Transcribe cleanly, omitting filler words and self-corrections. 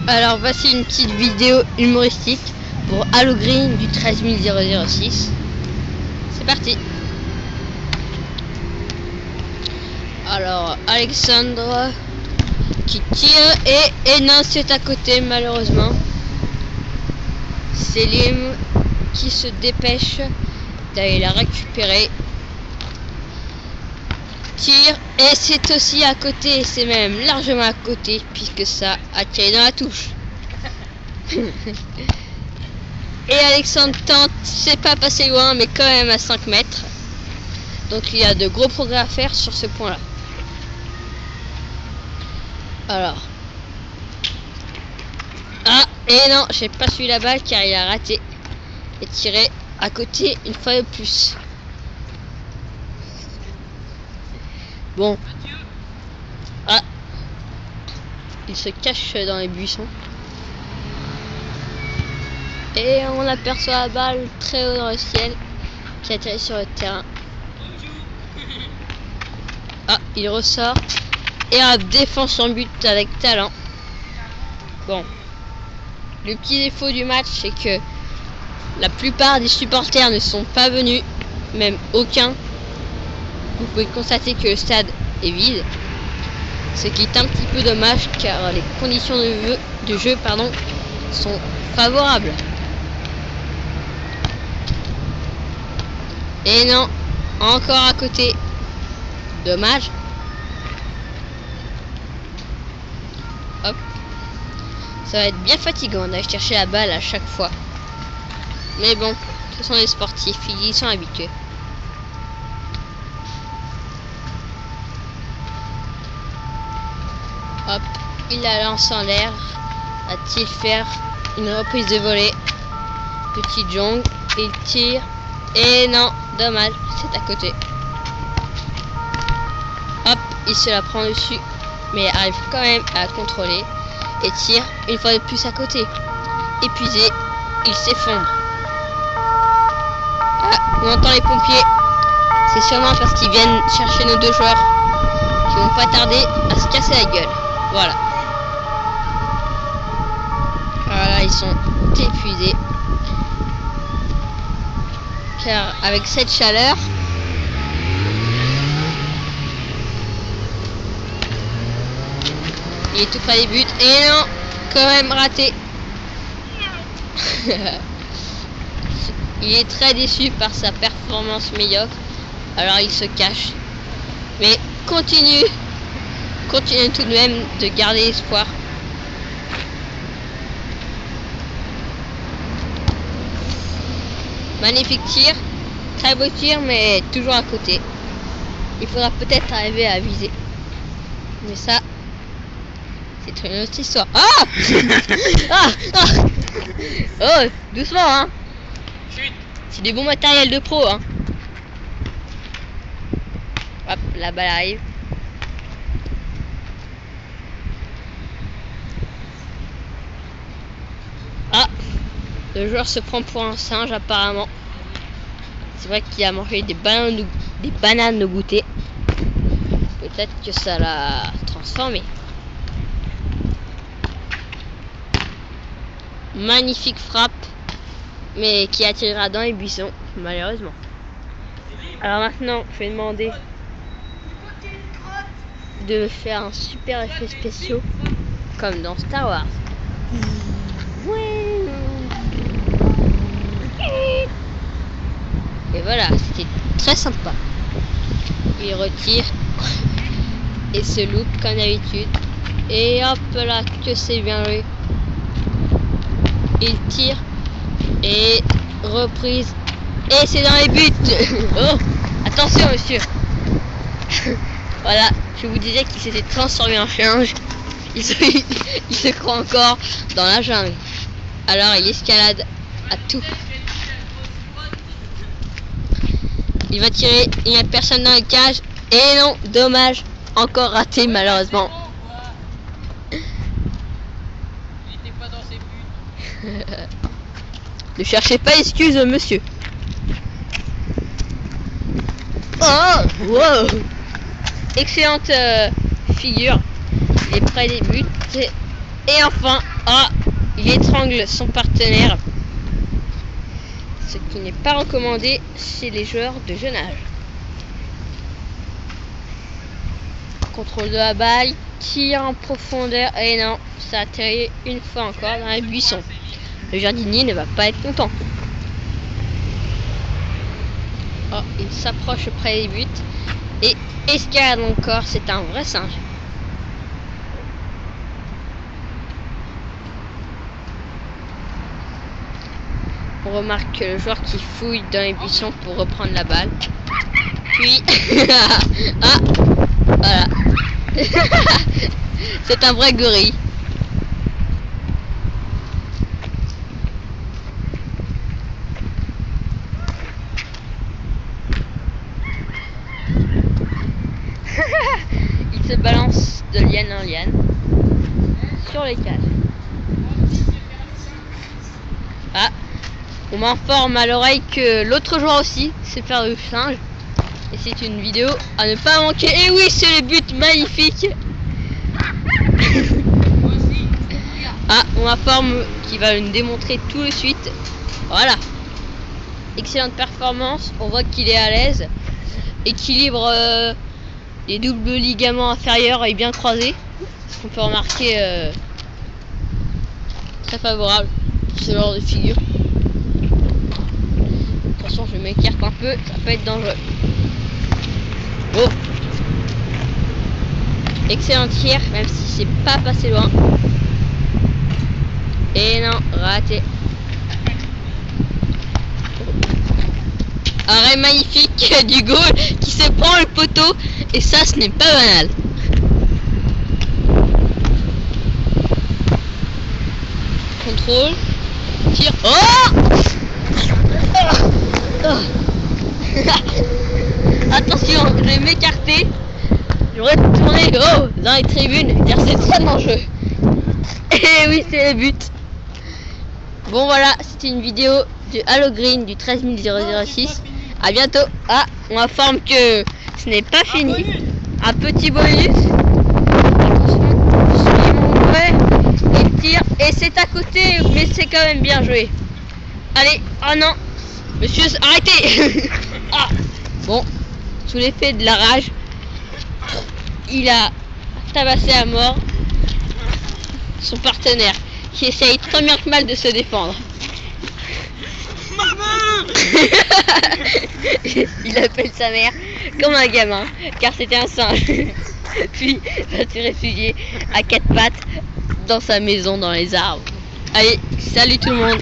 Alors voici une petite vidéo humoristique pour Halo Green du 13006. C'est parti. Alors Alexandre qui tire et non, c'est à côté malheureusement. Selim qui se dépêche d'aller la récupérer. Tire et c'est aussi à côté, c'est même largement à côté puisque ça a tiré dans la touche. Et Alexandre tente, c'est pas passé loin mais quand même à 5 mètres. Donc il y a de gros progrès à faire sur ce point là. Alors. Ah et non, j'ai pas suivi la balle car il a raté. Et tiré à côté une fois de plus. Bon. Ah. Il se cache dans les buissons. Et on aperçoit la balle très haut dans le ciel qui atterrit sur le terrain. Ah, il ressort et défend son but avec talent. Bon. Le petit défaut du match, c'est que la plupart des supporters ne sont pas venus, même aucun. Vous pouvez constater que le stade est vide, ce qui est un petit peu dommage car les conditions de jeu sont favorables. Et non, encore à côté. Dommage. Hop. Ça va être bien fatigant d'aller chercher la balle à chaque fois. Mais bon, ce sont les sportifs, ils sont habitués. Hop, il la lance en l'air. Va-t-il faire une reprise de volée? Petit jong, il tire. Et non, dommage, c'est à côté. Hop, il se la prend dessus. Mais arrive quand même à contrôler. Et tire une fois de plus à côté. Épuisé, il s'effondre. Ah, on entend les pompiers. C'est sûrement parce qu'ils viennent chercher nos deux joueurs qui vont pas tarder à se casser la gueule. Voilà. Voilà, ils sont épuisés. Car avec cette chaleur, il est tout près des buts. Et non, quand même raté. Il est très déçu par sa performance médiocre. Alors il se cache. Mais continue tout de même de garder espoir. Magnifique tir. Très beau tir mais toujours à côté. Il faudra peut-être arriver à viser. Mais ça, c'est une autre histoire. Ah ah, ah. Oh, doucement hein. C'est du bon matériel de pro hein. Hop, la balle arrive. Ah, le joueur se prend pour un singe apparemment. C'est vrai qu'il a mangé des bananes de goûter. Peut-être que ça l'a transformé. Magnifique frappe, mais qui attirera dans les buissons, malheureusement. Alors maintenant, je vais demander de faire un super effet spécial comme dans Star Wars. Et voilà, c'était très sympa. Il retire et se loupe comme d'habitude. Et hop là, que c'est bien joué. Il tire et reprise. Et c'est dans les buts. Oh, attention monsieur. Voilà, je vous disais qu'il s'était transformé en singe. Il se croit encore dans la jungle. Alors il escalade à tout. Il va tirer, il n'y a personne dans la cage. Et non, dommage, encore raté malheureusement. Il était pas dans ses buts. Ne cherchez pas excuse monsieur. Oh, wow. Excellente figure. Il est près des buts. Et enfin, ah, il étrangle son partenaire. Ce qui n'est pas recommandé chez les joueurs de jeune âge. Contrôle de la balle, tir en profondeur, et non, ça atterrit une fois encore dans les buissons. Le jardinier ne va pas être content. Oh, il s'approche près des buts et escalade encore, c'est un vrai singe. On remarque que le joueur qui fouille dans les buissons pour reprendre la balle. Puis, ah, voilà. C'est un vrai gorille. Il se balance de liane en liane sur les cages. Ah, on m'informe à l'oreille que l'autre joueur aussi sait faire le singe. Et c'est une vidéo à ne pas manquer. Et oui, c'est le but magnifique. Ah, on m'informe qu'il va nous démontrer tout de suite. Voilà. Excellente performance. On voit qu'il est à l'aise. Équilibre des doubles ligaments inférieurs est bien croisé. Ce qu'on peut remarquer très favorable. Ce genre de figure. Attention, je m'écarte un peu. Ça peut être dangereux. Oh, excellent tir, même si c'est pas passé loin. Et non, raté. Arrêt magnifique du goal qui se prend le poteau. Et ça, ce n'est pas banal. Contrôle. Tir. Oh, attention, je vais m'écarter. Je vais retourner dans les tribunes car c'est très dangereux. Et oui, c'est le but. Bon voilà, c'était une vidéo du Halo Green du 13006. À bientôt. Ah, on m'informe que ce n'est pas fini. Un petit bonus. Il tire et c'est à côté, mais c'est quand même bien joué. Allez, oh non, monsieur, arrêtez. Ah, bon, sous l'effet de la rage, il a tabassé à mort son partenaire qui essaye tant bien que mal de se défendre. Il appelle sa mère comme un gamin car c'était un singe. Puis va se réfugier à quatre pattes dans sa maison dans les arbres. Allez, salut tout le monde.